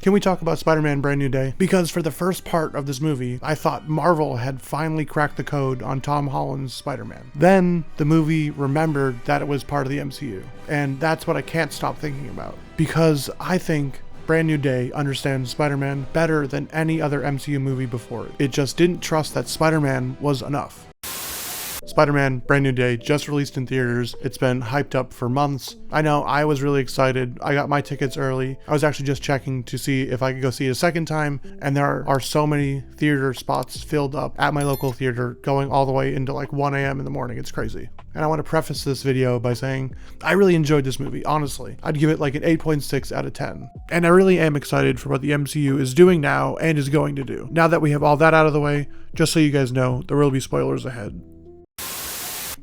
Can we talk about Spider-Man Brand New Day? Because for the first part of this movie, I thought Marvel had finally cracked the code on Tom Holland's Spider-Man. Then the movie remembered that it was part of the MCU. And that's what I can't stop thinking about. Because I think Brand New Day understands Spider-Man better than any other MCU movie before it. It just didn't trust that Spider-Man was enough. Spider-Man Brand New Day just released in theaters. It's been hyped up for months. I know, I was really excited. I got my tickets early. I was actually just checking to see if I could go see it a second time, and there are so many theater spots filled up at my local theater going all the way into like 1 a.m. in the morning. It's crazy. And I want to preface this video by saying I really enjoyed this movie, honestly. I'd give it like an 8.6 out of 10. And I really am excited for what the MCU is doing now and is going to do. Now that we have all that out of the way, just so you guys know, there will be spoilers ahead.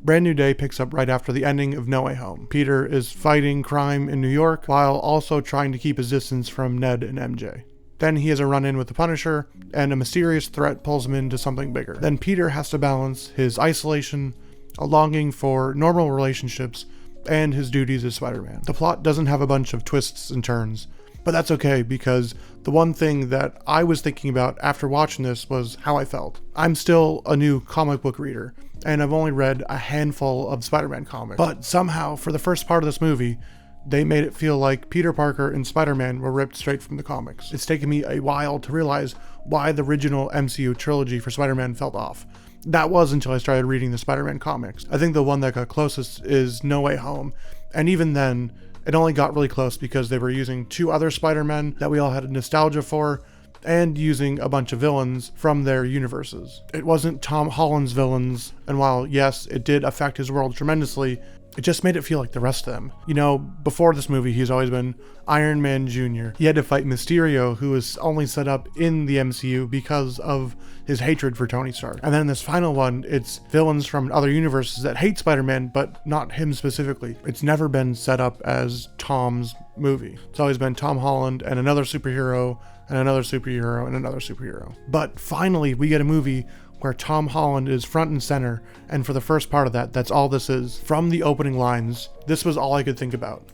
Brand New Day picks up right after the ending of No Way Home. Peter is fighting crime in New York while also trying to keep his distance from Ned and MJ. Then he has a run-in with the Punisher, and a mysterious threat pulls him into something bigger. Then Peter has to balance his isolation, a longing for normal relationships, and his duties as Spider-Man. The plot doesn't have a bunch of twists and turns, but that's okay because the one thing that I was thinking about after watching this was how I felt. I'm still a new comic book reader, and I've only read a handful of Spider-Man comics. But somehow, for the first part of this movie, they made it feel like Peter Parker and Spider-Man were ripped straight from the comics. It's taken me a while to realize why the original MCU trilogy for Spider-Man felt off. That was until I started reading the Spider-Man comics. I think the one that got closest is No Way Home, and even then, it only got really close because they were using two other Spider-Men that we all had nostalgia for, and using a bunch of villains from their universes. It wasn't Tom Holland's villains, and while yes, it did affect his world tremendously, it just made it feel like the rest of them. You know, before this movie, he's always been Iron Man Jr. He had to fight Mysterio, who was only set up in the MCU because of his hatred for Tony Stark. And then in this final one, it's villains from other universes that hate Spider-Man, but not him specifically. It's never been set up as Tom's movie. It's always been Tom Holland and another superhero, and another superhero, and another superhero. But finally, we get a movie where Tom Holland is front and center, and for the first part of that, that's all this is. From the opening lines, this was all I could think about.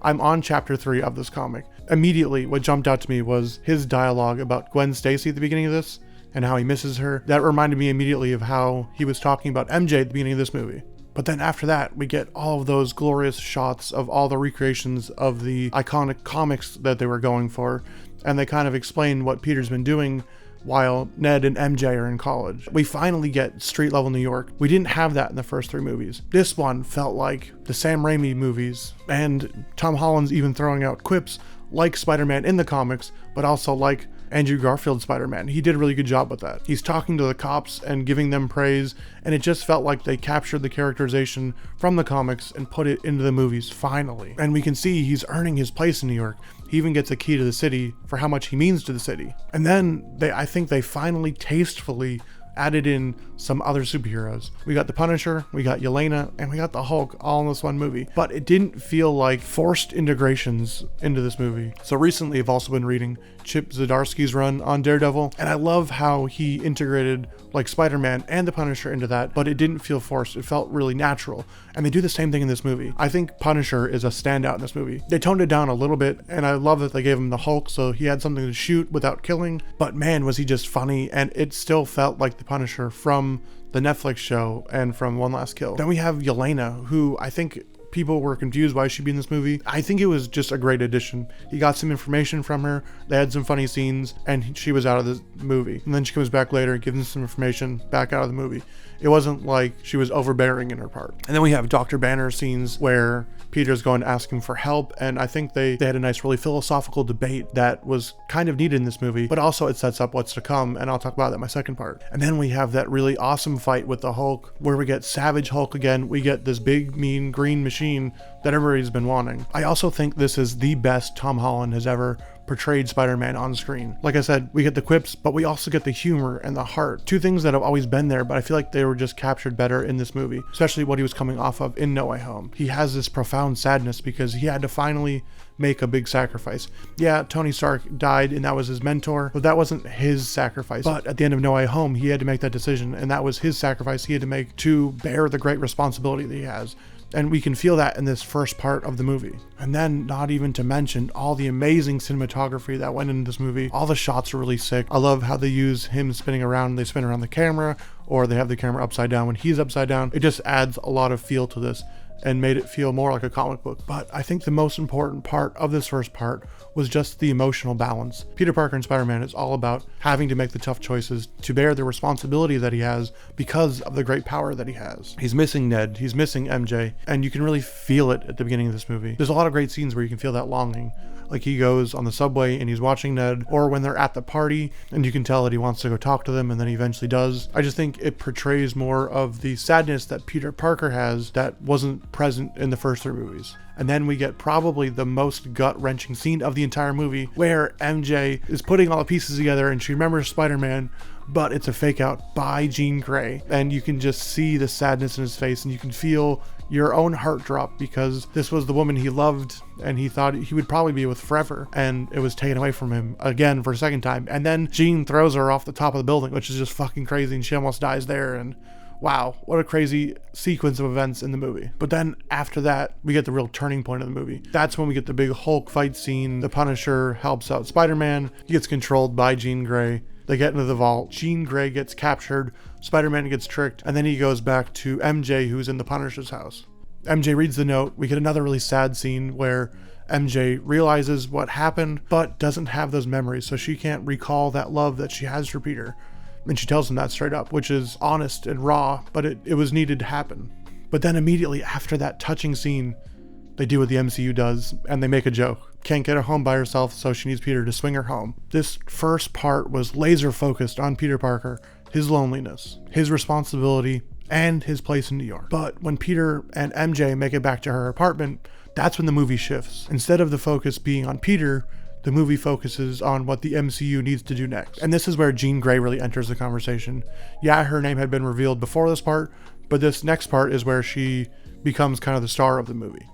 I'm on chapter 3 of this comic. Immediately, what jumped out to me was his dialogue about Gwen Stacy at the beginning of this, and how he misses her. That reminded me immediately of how he was talking about MJ at the beginning of this movie. But then after that, we get all of those glorious shots of all the recreations of the iconic comics that they were going for, and they kind of explain what Peter's been doing while Ned and MJ are in college. We finally get street level New York. We didn't have that in the first 3 movies. This one felt like the Sam Raimi movies, and Tom Holland's even throwing out quips like Spider-Man in the comics, but also like Andrew Garfield's Spider-Man. He did a really good job with that. He's talking to the cops and giving them praise, and it just felt like they captured the characterization from the comics and put it into the movies finally. And we can see he's earning his place in New York. He even gets a key to the city for how much he means to the city. And then I think they finally tastefully added in some other superheroes. We got the Punisher, we got Yelena, and we got the Hulk all in this one movie. But it didn't feel like forced integrations into this movie. So recently I've also been reading Chip Zdarsky's run on Daredevil, and I love how he integrated like Spider-Man and the Punisher into that, but it didn't feel forced. It felt really natural. And they do the same thing in this movie. I think Punisher is a standout in this movie. They toned it down a little bit, and I love that they gave him the Hulk so he had something to shoot without killing, but man, was he just funny, and it still felt like the Punisher from the Netflix show and from One Last Kill. Then we have Yelena, who I think people were confused why she'd be in this movie. I think it was just a great addition. He got some information from her, they had some funny scenes, and she was out of the movie. And then she comes back later and gives him some information back out of the movie. It wasn't like she was overbearing in her part. And then we have Dr. Banner scenes where Peter's going to ask him for help, and I think they had a nice, really philosophical debate that was kind of needed in this movie, but also it sets up what's to come, and I'll talk about that in my second part. And then we have that really awesome fight with the Hulk, where we get Savage Hulk again. We get this big, mean, green machine that everybody's been wanting. I also think this is the best Tom Holland has ever portrayed Spider-Man on screen. Like I said, we get the quips, but we also get the humor and the heart. Two things that have always been there, but I feel like they were just captured better in this movie, especially what he was coming off of in No Way Home. He has this profound sadness because he had to finally make a big sacrifice. Yeah, Tony Stark died and that was his mentor, but that wasn't his sacrifice. But at the end of No Way Home, he had to make that decision, and that was his sacrifice he had to make to bear the great responsibility that he has. And we can feel that in this first part of the movie. And then not even to mention all the amazing cinematography that went into this movie. All the shots are really sick. I love how they use him spinning around. They spin around the camera, or they have the camera upside down when he's upside down. It just adds a lot of feel to this and made it feel more like a comic book. But I think the most important part of this first part was just the emotional balance. Peter Parker and Spider-Man is all about having to make the tough choices to bear the responsibility that he has because of the great power that he has. He's missing Ned, he's missing MJ, and you can really feel it at the beginning of this movie. There's a lot of great scenes where you can feel that longing. Like he goes on the subway and he's watching Ned, or when they're at the party and you can tell that he wants to go talk to them and then he eventually does. I just think it portrays more of the sadness that Peter Parker has that wasn't present in the first 3 movies. And then we get probably the most gut-wrenching scene of the entire movie, where MJ is putting all the pieces together and she remembers Spider-Man, but it's a fake out by Jean Grey. And you can just see the sadness in his face, and you can feel your own heart drop, because this was the woman he loved and he thought he would probably be with forever, and it was taken away from him again for a second time. And then Jean throws her off the top of the building, which is just fucking crazy, and she almost dies there. And wow, what a crazy sequence of events in the movie. But then after that, we get the real turning point of the movie. That's when we get the big Hulk fight scene. The Punisher helps out Spider-Man. He gets controlled by Jean Grey. They get into the vault. Jean Grey gets captured. Spider-Man gets tricked. And then he goes back to MJ, who's in the Punisher's house. MJ reads the note. We get another really sad scene where MJ realizes what happened, but doesn't have those memories, so she can't recall that love that she has for Peter. And she tells him that straight up, which is honest and raw, but it was needed to happen. But then immediately after that touching scene, they do what the MCU does, and they make a joke. Can't get her home by herself, so she needs Peter to swing her home. This first part was laser focused on Peter Parker, his loneliness, his responsibility, and his place in New York. But when Peter and MJ make it back to her apartment, that's when the movie shifts. Instead of the focus being on Peter, the movie focuses on what the MCU needs to do next. And this is where Jean Grey really enters the conversation. Yeah, her name had been revealed before this part, but this next part is where she becomes kind of the star of the movie.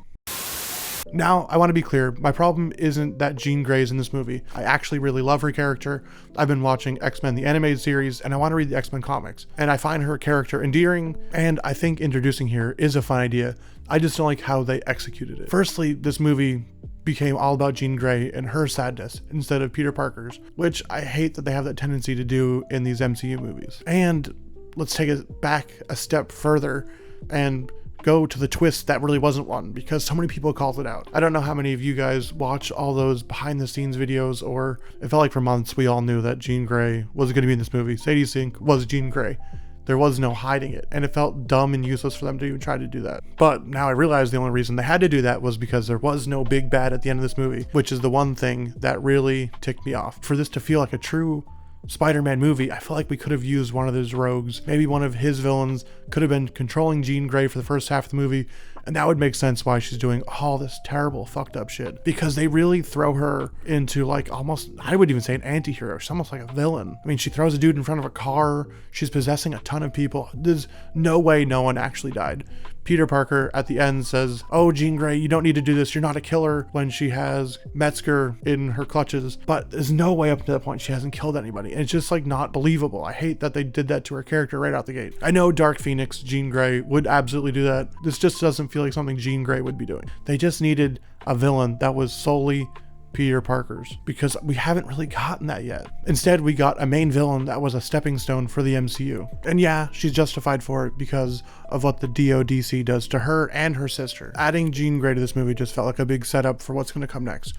Now, I want to be clear, my problem isn't that Jean Grey is in this movie. I actually really love her character. I've been watching X-Men the animated series, and I want to read the X-Men comics. And I find her character endearing, and I think introducing here is a fun idea. I just don't like how they executed it. Firstly, this movie became all about Jean Grey and her sadness instead of Peter Parker's, which I hate that they have that tendency to do in these MCU movies. And let's take it back a step further and go to the twist that really wasn't one, because so many people called it out. I don't know how many of you guys watch all those behind the scenes videos, or it felt like for months we all knew that Jean Grey was going to be in this movie. Sadie Sink was Jean Grey. There was no hiding it, and it felt dumb and useless for them to even try to do that. But now I realize the only reason they had to do that was because there was no big bad at the end of this movie, which is the one thing that really ticked me off. For this to feel like a true Spider-Man movie, I feel like we could have used one of those rogues. Maybe one of his villains could have been controlling Jean Grey for the first half of the movie, and that would make sense why she's doing all this terrible fucked up shit. Because they really throw her into like almost, I would even say an anti-hero. She's almost like a villain. I mean, she throws a dude in front of a car. She's possessing a ton of people. There's no way no one actually died. Peter Parker at the end says, "Oh, Jean Grey, you don't need to do this. You're not a killer," when she has Metzger in her clutches. But there's no way up to that point she hasn't killed anybody. And it's just like not believable. I hate that they did that to her character right out the gate. I know Dark Phoenix, Jean Grey would absolutely do that. This just doesn't feel like something Jean Grey would be doing. They just needed a villain that was solely Peter Parker's, because we haven't really gotten that yet. Instead, we got a main villain that was a stepping stone for the MCU. And yeah, she's justified for it because of what the DODC does to her and her sister. Adding Jean Grey to this movie just felt like a big setup for what's going to come next.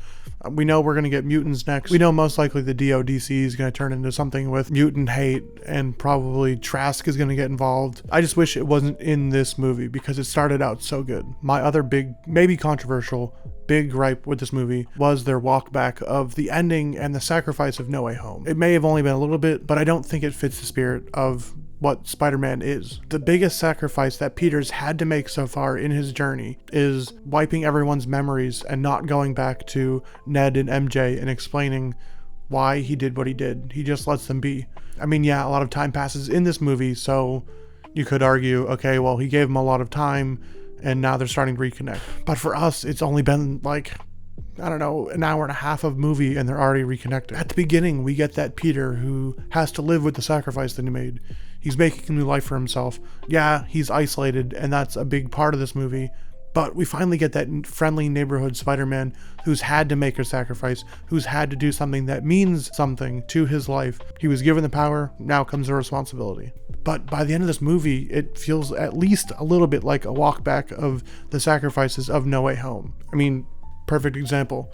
We know we're going to get mutants next. We know most likely the DODC is going to turn into something with mutant hate, and probably Trask is going to get involved. I just wish it wasn't in this movie because it started out so good. My other big, maybe controversial, big gripe with this movie was their walk back of the ending and the sacrifice of No Way Home. It may have only been a little bit, but I don't think it fits the spirit of what Spider-Man is. The biggest sacrifice that Peter's had to make so far in his journey is wiping everyone's memories and not going back to Ned and MJ and explaining why he did what he did. He just lets them be. I mean, yeah, a lot of time passes in this movie, so you could argue, okay, well, he gave them a lot of time and now they're starting to reconnect. But for us, it's only been like, I don't know, an hour and a half of movie and they're already reconnected. At the beginning, we get that Peter who has to live with the sacrifice that he made. He's making a new life for himself. Yeah, he's isolated, and that's a big part of this movie, But we finally get that friendly neighborhood Spider-Man who's had to make a sacrifice, who's had to do something that means something to his life. He was given the power, now comes the responsibility. But by the end of this movie, it feels at least a little bit like a walk back of the sacrifices of No Way Home. I mean, perfect example.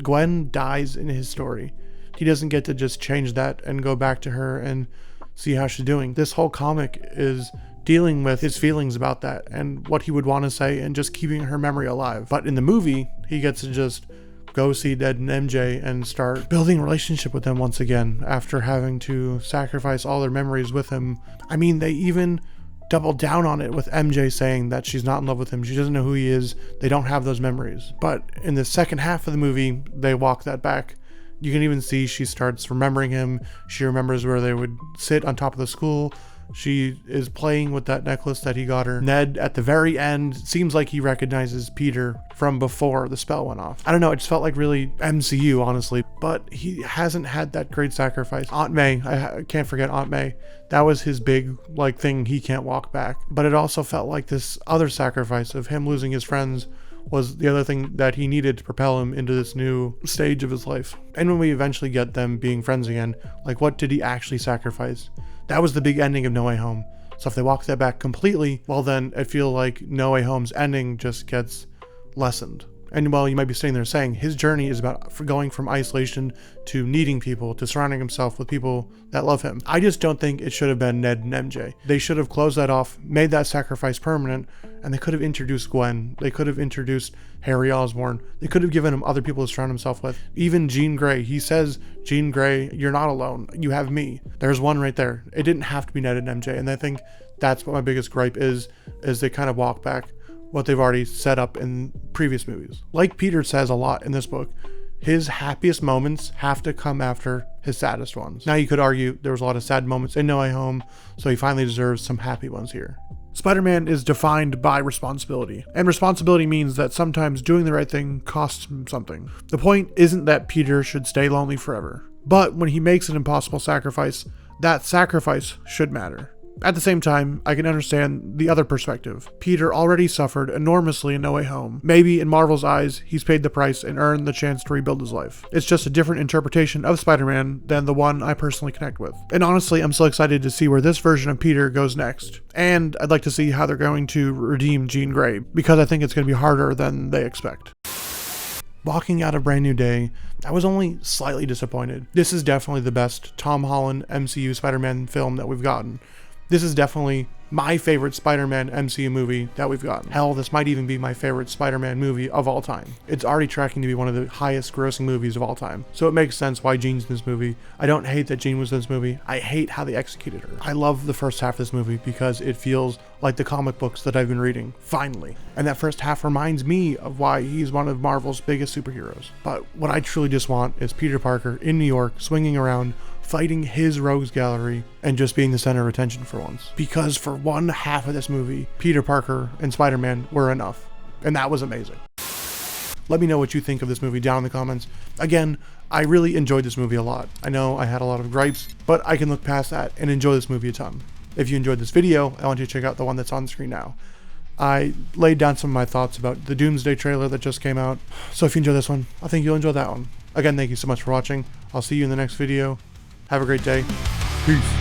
Gwen dies in his story. He doesn't get to just change that and go back to her and see how she's doing. This whole comic is dealing with his feelings about that and what he would want to say and just keeping her memory alive. But in the movie, he gets to just go see Ned and MJ and start building a relationship with them once again after having to sacrifice all their memories with him. I mean, they even double down on it with MJ saying that she's not in love with him. She doesn't know who he is. They don't have those memories. But in the second half of the movie, they walk that back. You can even see she starts remembering him. She remembers where they would sit on top of the school. She is playing with that necklace that he got her. Ned, at the very end, seems like he recognizes Peter from before the spell went off. I don't know, it just felt like really MCU, honestly. But he hasn't had that great sacrifice. Aunt May, I can't forget Aunt May. That was his big, thing he can't walk back. But it also felt like this other sacrifice of him losing his friends was the other thing that he needed to propel him into this new stage of his life. And when we eventually get them being friends again, what did he actually sacrifice? That was the big ending of No Way Home. So if they walk that back completely, well then I feel like No Way Home's ending just gets lessened. And while you might be sitting there saying his journey is about going from isolation to needing people, to surrounding himself with people that love him, I just don't think it should have been Ned and MJ. They should have closed that off, made that sacrifice permanent, and they could have introduced Gwen. They could have introduced Harry Osborn. They could have given him other people to surround himself with. Even Jean Grey. He says, Jean Grey, you're not alone. You have me. There's one right there. It didn't have to be Ned and MJ. And I think that's what my biggest gripe is they kind of walk back what they've already set up in previous movies. Like Peter says a lot in this book, his happiest moments have to come after his saddest ones. Now you could argue there was a lot of sad moments in No Way Home, so he finally deserves some happy ones here. Spider-Man is defined by responsibility, and responsibility means that sometimes doing the right thing costs him something. The point isn't that Peter should stay lonely forever, but when he makes an impossible sacrifice, that sacrifice should matter. At the same time, I can understand the other perspective. Peter already suffered enormously in No Way Home. Maybe in Marvel's eyes, he's paid the price and earned the chance to rebuild his life. It's just a different interpretation of Spider-Man than the one I personally connect with. And honestly, I'm so excited to see where this version of Peter goes next. And I'd like to see how they're going to redeem Jean Grey, because I think it's going to be harder than they expect. Walking out of Brand New Day, I was only slightly disappointed. This is definitely the best Tom Holland MCU Spider-Man film that we've gotten. This is definitely my favorite Spider-Man MCU movie that we've gotten. Hell, this might even be my favorite Spider-Man movie of all time. It's already tracking to be one of the highest grossing movies of all time. So it makes sense why Jean's in this movie. I don't hate that Jean was in this movie. I hate how they executed her. I love the first half of this movie because it feels like the comic books that I've been reading, finally. And that first half reminds me of why he's one of Marvel's biggest superheroes. But what I truly just want is Peter Parker in New York, swinging around, fighting his rogues gallery, and just being the center of attention for once. Because for one half of this movie, Peter Parker and Spider-Man were enough. And that was amazing. Let me know what you think of this movie down in the comments. Again, I really enjoyed this movie a lot. I know I had a lot of gripes, but I can look past that and enjoy this movie a ton. If you enjoyed this video, I want you to check out the one that's on the screen now. I laid down some of my thoughts about the Doomsday trailer that just came out. So if you enjoy this one, I think you'll enjoy that one. Again, thank you so much for watching. I'll see you in the next video. Have a great day. Peace.